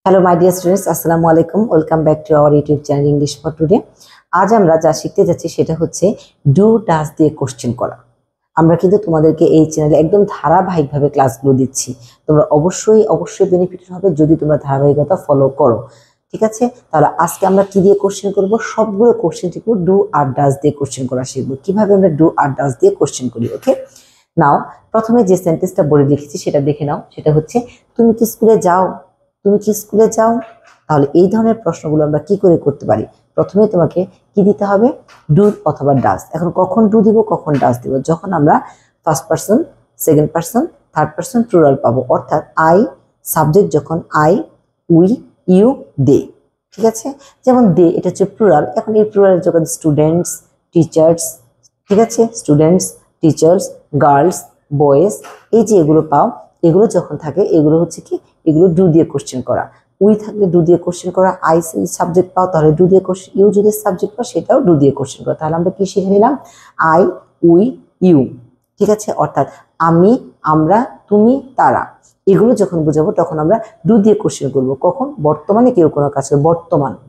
Hello my dear students, আসসালামু আলাইকুম। Welcome back to our YouTube channel English for today. আজ আমরা যা শিখতে যাচ্ছি সেটা হচ্ছে ডু ডাজ দিয়ে কোশ্চেন করা। আমরা কিন্তু তোমাদেরকে এই চ্যানেলে একদম ধারাবাহিকভাবে ক্লাসগুলো দিচ্ছি। তোমরা অবশ্যই বেনিফিটেড হবে যদি তোমরা ধারাবাহিকতা ফলো করো। ঠিক আছে, তাহলে আজকে আমরা কি দিয়ে কোশ্চেন করব? সবগুলো কোশ্চেন শিখবো, ডু আর ডাজ দিয়ে কোশ্চেন করা শিখবো। কিভাবে আমরা ডু আর ডাজ দিয়ে কোশ্চেন করি। ওকে, নাও প্রথমে যে সেন্টেন্সটা বোর্ডে লিখেছি সেটা দেখে নাও। সেটা হচ্ছে তুমি কি স্কুলে যাও? তুমি কি স্কুলে যাও? তাহলে এই ধরনের প্রশ্নগুলো আমরা কি করে করতে পারি? প্রথমে তোমাকে কি দিতে হবে? ডু অথবা ডাজ। এখন কখন ডু দিব, কখন ডাজ দিব? যখন আমরা first person, second person, third person plural পাবো। অর্থাৎ আই সাবজেক্ট যখন আই, উই, ইউ, দে। ঠিক আছে, যেমন দে এটা হচ্ছে প্লুরাল। এখন এই প্লুরাল যখন স্টুডেন্টস, টিচার্স, ঠিক আছে, স্টুডেন্টস, টিচার্স, গার্লস, বয়েজ, এই যে এগুলো পাও, এগুলো যখন থাকে এগুলো হচ্ছে কি, এগুলো ডু দিয়ে কোশ্চেন করা। উই থাকলে ডু দিয়ে কোশ্চেন করা। আই সাবজেক্ট পাও তাহলে ডু দিয়ে কোশ্চেন, ইউ যদি সাবজেক্ট পাও সেটাও ডু দিয়ে কোশ্চেন করা। তাহলে আমরা কি শিখে নিলাম? I, we, you. ঠিক আছে, অর্থাৎ আমি, আমরা, তুমি, তারা, এগুলো যখন বোঝাবো তখন আমরা ডু দিয়ে কোশ্চেন করবো। কখন? বর্তমানে কেউ কোনো কাজ করে,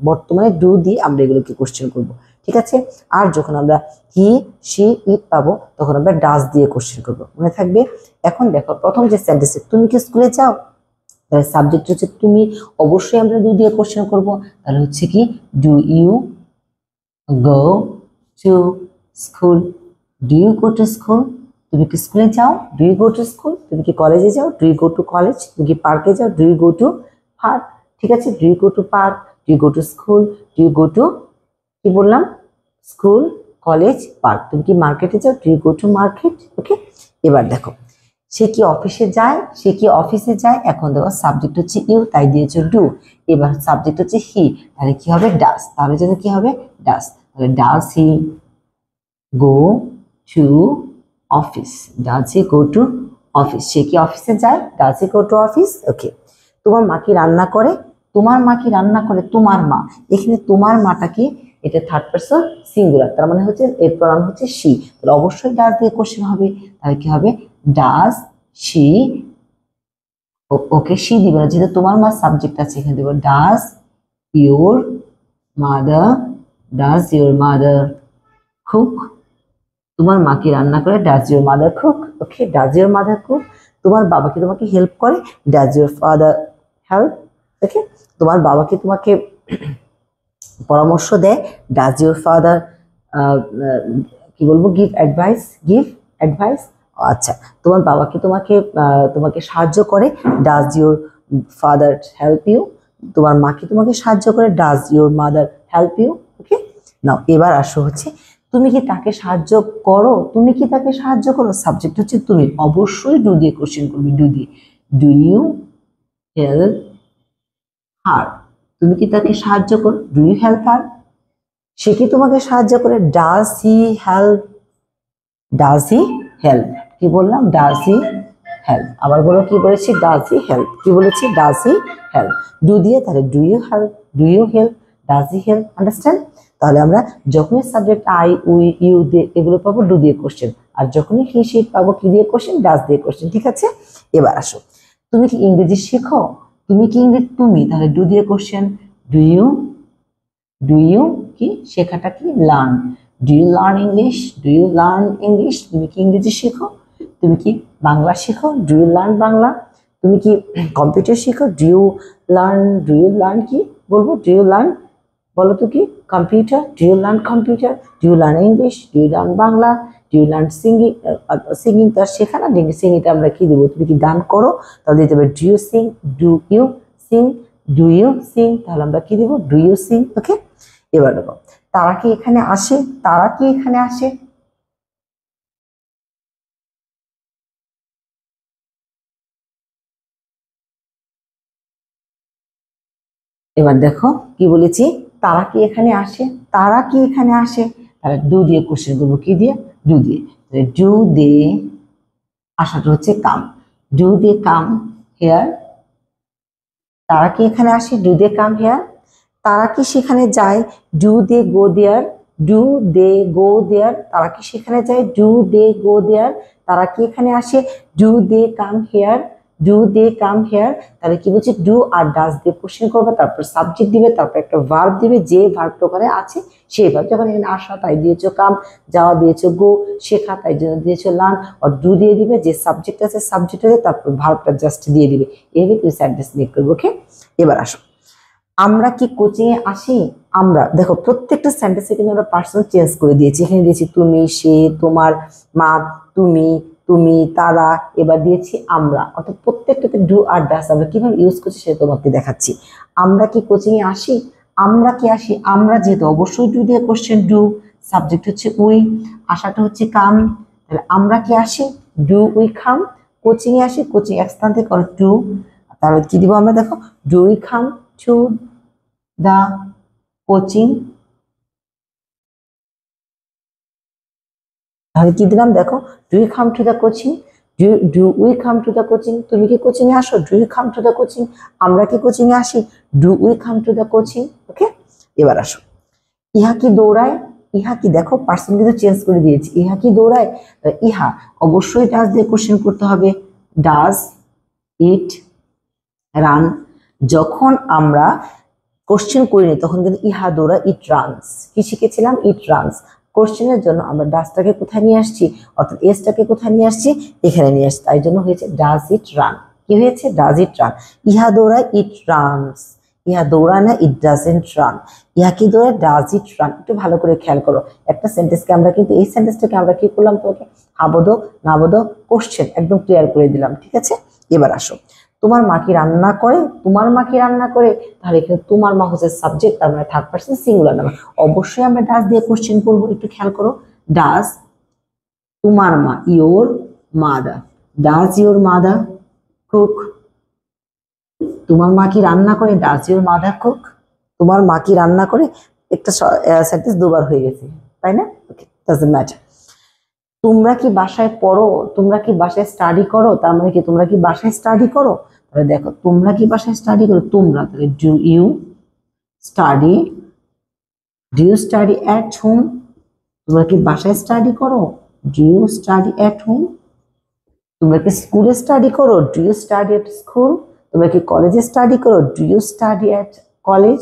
বর্তমানে ডু দিয়ে আমরা এগুলোকে কোশ্চেন করবো। ঠিক আছে, আর যখন আমরা হি, শি, ইট পাবো তখন আমরা ডাজ দিয়ে কোশ্চেন করবো। মনে থাকবে? এখন দেখো প্রথম যে সেন্টেন্সে তুমি কি স্কুলে যাও, তাহলে সাবজেক্ট হচ্ছে তুমি, অবশ্যই আমরা ডু দিয়ে কোশ্চেন করব। তাহলে হচ্ছে কি, do you go to school? Do you go to school? তুমি কি স্কুলে যাও? Do you go to school? তুমি কি কলেজে যাও? Do you go to college? তুমি কি পার্কে যাও? Do you go to park? ঠিক আছে, do you go to park, do you go to school, do you go to, কি বললাম? School, college, park. তুমি কি মার্কেটে যাও? Do you go to market? ওকে, এবার দেখো সে কি অফিসে যায়? সে কি অফিসে যায়? এখন দেখো সাবজেক্ট হচ্ছে ইউ, তাই দিয়েছে ডু। এবার সাবজেক্ট হচ্ছে হি, তাহলে কি হবে? ডাস। তাহলে যেন কি হবে? ডাস। তাহলে does he go to office? Does he go to office? সে কি অফিসে যায়? Does he go to office? Okay. তোমার মা কি রান্না করে? তোমার মা কি রান্না করে? তোমার মা, এখানে তোমার মাটা কি, এটা থার্ড পারসন সিঙ্গুলার, তার মানে হচ্ছে এর প্রনাউন হচ্ছে শি। তাহলে অবশ্যই ডাস দিয়ে কোশ্চেন হবে। তাহলে কি হবে? ডাস শি, ওকে শি দিবে না, যেহেতু তোমার মা সাবজেক্ট আছে এখানে দেবো does your mother, does your mother cook? তোমার মা কি রান্না করে? Does your mother cook? Okay, does your mother cook? তোমার বাবা কি তোমাকে হেল্প করে? Does your father help? Okay, তোমার বাবা কি তোমাকে পরামর্শ দেয়? ডাজ ইউর ফাদার কি বলবো, গিভ অ্যাডভাইস? Give advice. আচ্ছা, তোমার বাবা কি তোমাকে সাহায্য করে? Does your father help you? তোমার মা কি তোমাকে সাহায্য করে? Does your mother help you? Okay, now এবার আসো হচ্ছে তুমি কি তাকে সাহায্য করো? তুমি কি তাকে সাহায্য করো? সাবজেক্ট হচ্ছে তুমি, অবশ্যই ডু দিয়ে কোশ্চেন করবে। ডু দিয়ে, ডু ইউ হেল্প হার? তুমি কি তাকে সাহায্য করো? Do you help her? সে কি তোমাকে সাহায্য করে? Does he help? Does he help? কি বললাম? Does he help. আবার বলো, কি বলেছি? Does he help. কি বলেছি? Does he help. ডু দিয়ে, তাহলে do you help? Do you help? Does he help? Understand? তাহলে আমরা যখনই subject I, we, you, they এগুলো পাবো ডু দিয়ে কোশ্চেন, আর যখনই হি, শি পাবো কি দিয়ে কোশ্চেন? ডাজ দিয়ে কোশ্চেন। ঠিক আছে, এবার আসো তুমি কি ইংরেজি শেখো? তুমি কি ইংরেজি, তুমি, তাহলে ডু দিয়ে question. Do you, do you কি শেখাটা কি? Learn. Do you learn English? Do you learn English? তুমি কি ইংরেজি শেখো? তুমি কি বাংলা শেখো? Do you learn Bangla? তুমি কি কম্পিউটার শেখো? ডু ইউ লার্ন কি বলবো? ডু ইউ লার্ন, বলো তো কি? Computer. Do you learn computer? Do you learn English? Do you learn Bangla? Do you learn singing? Singing তো আর শেখা না, সিঙ্গিংটা আমরা কি দেবো? তুমি কি গান করো? তাহলে দিতে হবে do you sing? Do you sing? Do you sing? তাহলে আমরা কি দেবো? Do you Singh. ওকে, এবার দেখো তারা কি এখানে আসে? তারা কি এখানে আসে? এবার দেখো কি বলেছি, তারা কি এখানে আসে? তারা কি এখানে আসে? তাহলে ডু দিয়ে কোশ্চেন করবো। কি দিয়ে? ডু দিয়ে। ডু দে, আসাটা হচ্ছে কাম। Do they come here? তারা কি এখানে আসে? Do they come here? তারা কি সেখানে যায়? Do they go there? Do they go there? তারা কি সেখানে যায়? Do they go there? তারা কি এখানে আসে? Do they come here? Do they come here, তাহলে কি বলছে ডু আর ডাজ দিয়ে কোশ্চেন করবে, তারপর সাবজেক্ট দিবে, তারপর একটা ভার্ব দিবে, যে ভার্বটা ওখানে আছে সেই ভার্ব। যখন এখানে আসা তাই দিয়েছো কাম, যাওয়া দিয়েছো গো, শেখা তাই জন্য দিয়েছো লার্ন, আর ডু দিয়ে দিবে, যে সাবজেক্ট আছে সাবজেক্ট আছে, তারপর ভার্বটা জাস্ট দিয়ে দিবে। এইভাবে তুমি সেন্টেন্স মেক করবে। ওকে, এবার আসো, আমরা কি কোচিং এ আসি? আমরা দেখো প্রত্যেকটা সেন্টেন্সে কিন্তু আমরা পার্সন চেঞ্জ করে দিয়েছি। এখানে দিয়েছি তুমি, সে, তোমার, মা, তুমি, তুমি, তারা, এবার দিয়েছি আমরা। অর্থাৎ প্রত্যেকটাতে ডু আর ডাস আমরা কিভাবে ইউজ করছি সেটা তোমাকে দেখাচ্ছি। আমরা কি কোচিং এ আসি? আমরা কি আসি? আমরা যেহেতু অবশ্যই ডু দিয়ে কোশ্চেন, ডু, সাবজেক্ট হচ্ছে উই, আসাটা হচ্ছে কাম, তাহলে আমরা কি আসি? Do we come. কোচিং এ আসি, কোচিং এক স্থান থেকে টু, তাহলে কি দিব আমরা? দেখো do we come to the coaching, তাহলে কি দিলাম? দেখো do you come to the coaching, do we come to the coaching. তুমি কি কোচিং এ আসো? Do you come to the coaching. আমরা কি কোচিং এ আসি? Do we come to the coaching. Okay, এবার আসো, ইহা কি দৌড়ায়? ইহা কি, দেখো পার্সন কিন্তু চেঞ্জ করে দিয়েছি। ইহা কি দৌড়ায়? ইহা অবশ্যই ডাজ দিয়ে কোশ্চেন করতে হবে। Does it run. যখন আমরা কোশ্চেন করিনি তখন কিন্তু ইহা দৌড়া, ইট রানস। কি শিখেছিলাম? ইট রানস। কোশ্চেনের জন্য আমরা ডাজটাকে কোথায় নিয়ে আসছি? অর্থাৎ এসটাকে কোথায় নিয়ে আসছি? এখানে নিয়ে আসছি। তাই জন্য হয়েছে ডাজ ইট রান। কি হয়েছে? Does it run. ইহা দৌড়ায়, ইট রানস। ইহা দৌড়ায় না, ইট ডাজেন্ট রান। ইহা কি দৌড়ায়? Does it run. একটু ভালো করে খেয়াল করো, একটা সেন্টেন্সকে আমরা কিন্তু এই সেন্টেন্সটাকে আমরা কি করলাম? তোমাকে হাবোধক নাবোধক কোশ্চেন একদম ক্লিয়ার করে দিলাম। ঠিক আছে, এবার আসো, তোমার মা কি রান্না করে? তোমার মা কি রান্না করে? তাহলে এখানে তোমার মা হচ্ছে সাবজেক্ট, তার মানে থার্ড পারসন সিঙ্গুলার নাম্বার। অবশ্যই আমরা ডাজ দিয়ে কোশ্চেন করবো। একটু খেয়াল করো, ডাজ তোমার মা, your mother, does your mother cook? তোমার মা কি রান্না করে? Does your mother cook? তোমার মা কি রান্না করে? একটা সেন্টেন্স দুবার হয়ে গেছে, তাই না? ওকে, ডাজন্ট ম্যাটার। তোমরা কি বাসায় পড়ো? তোমরা কি বাসায় স্টাডি করো? তার মানে কি তোমরা কি বাসায় স্টাডি করো? তাহলে দেখো তোমরা কি বাসায় স্টাডি করো? তোমরা, তাহলে do you study, do you study at home? তোমরা কি বাসায় স্টাডি করো? Do you study at home? তোমরা কি স্কুলে স্টাডি করো? Do you study at school? তোমরা কি কলেজে স্টাডি করো? Do you study at college?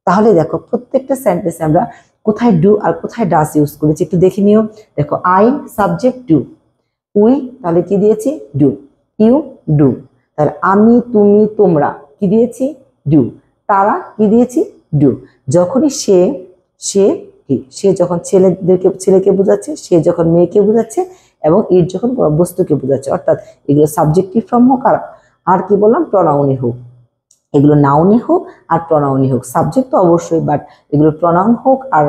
তাহলে দেখো প্রত্যেকটা সেন্টেন্সে আমরা কোথায় ডু আর কোথায় ডাজ ইউজ করেছি একটু দেখে নিও। দেখো আই সাবজেক্ট ডু, উই তাহলে কি দিয়েছি? ডু, ইউ ডু, তাহলে আমি, তুমি, তোমরা কি দিয়েছি? ডু, তারা কি দিয়েছি? ডু। যখনই সে, সে কি, সে যখন ছেলেকে বোঝাচ্ছে, সে যখন মেয়েকে বোঝাচ্ছে, এবং ইট যখন কোনো বস্তুকে বোঝাচ্ছে, অর্থাৎ এগুলো সাবজেক্টিভ ফর্ম হোক আর কি বললাম প্রনাউনই হোক, এগুলো নাউনই হোক আর প্রনাউনই হোক। সাবজেক্ট তো অবশ্যই, বাট এগুলো প্রনাউন হোক আর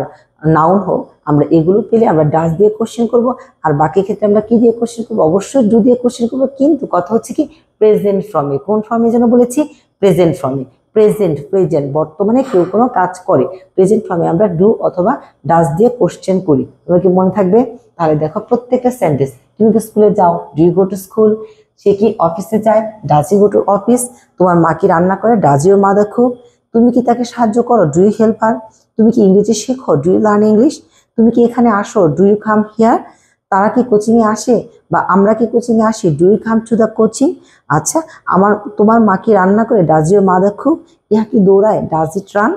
নাউন হোক, আমরা এগুলো পেলে আমরা ডাজ দিয়ে কোশ্চেন করব। আর বাকি ক্ষেত্রে আমরা কি দিয়ে কোশ্চেন করবো? অবশ্যই ডু দিয়ে কোশ্চেন করবো। কিন্তু কথা হচ্ছে কি, প্রেজেন্ট ফর্মে। কোন ফর্মে যেন বলেছি? প্রেজেন্ট ফর্মে। প্রেজেন্ট, প্রেজেন্ট বর্তমানে কেউ কোনো কাজ করে, প্রেজেন্ট ফর্মে আমরা ডু অথবা ডাজ দিয়ে কোশ্চেন করি। তোমার কি মনে থাকবে? তাহলে দেখো প্রত্যেকটা সেন্টেন্স, তুমি কি স্কুলে যাও? Do you go to school? সে কি অফিসে যায়? Does you go to office? তোমার মা কি রান্না করে? Does your mother cook? তুমি কি তাকে সাহায্য করো? Do you help her? তুমি কি ইংরেজি শেখো? Do you learn English? তুমি কি এখানে আসো? Do you come here? তারা কি কোচিং এ আসে বা আমরা কি কোচিং এ আসি? Do you come to the coaching? আচ্ছা, তোমার মা কি রান্না করে? Does your mother cook? ইহা কি দৌড়ায়? Does it run?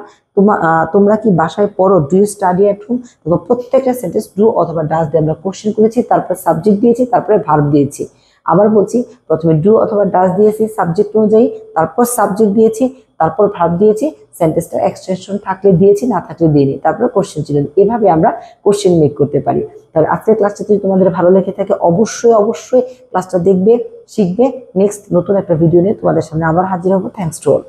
তোমরা কি বাসায় পড়ো? Do you study at home? দেখো প্রত্যেকটা সেন্টেন্স ডু অথবা ডাজ দিয়ে আমরা কোশ্চেন করেছি, তারপর সাবজেক্ট দিয়েছি, তারপরে ভার্ব দিয়েছি। আবার বলছি, প্রথমে ডু অথবা ডাজ দিয়েছি সাবজেক্ট অনুযায়ী, তারপর সাবজেক্ট দিয়েছি, তারপর ভার্ব দিয়েছি, সেন্টেন্সটা এক্সটেনশন থাকলে দিয়েছি, না থাকলে দিইনি, তারপরে কোশ্চেন ছিল। এভাবে আমরা কোশ্চেন মেক করতে পারি। তাহলে আজকের ক্লাসটা যদি তোমাদের ভালো লেগে থাকে অবশ্যই অবশ্যই ক্লাসটা দেখবে, শিখবে। নেক্সট নতুন একটা ভিডিও নিয়ে তোমাদের সামনে আবার হাজির হবো। Thanks to all.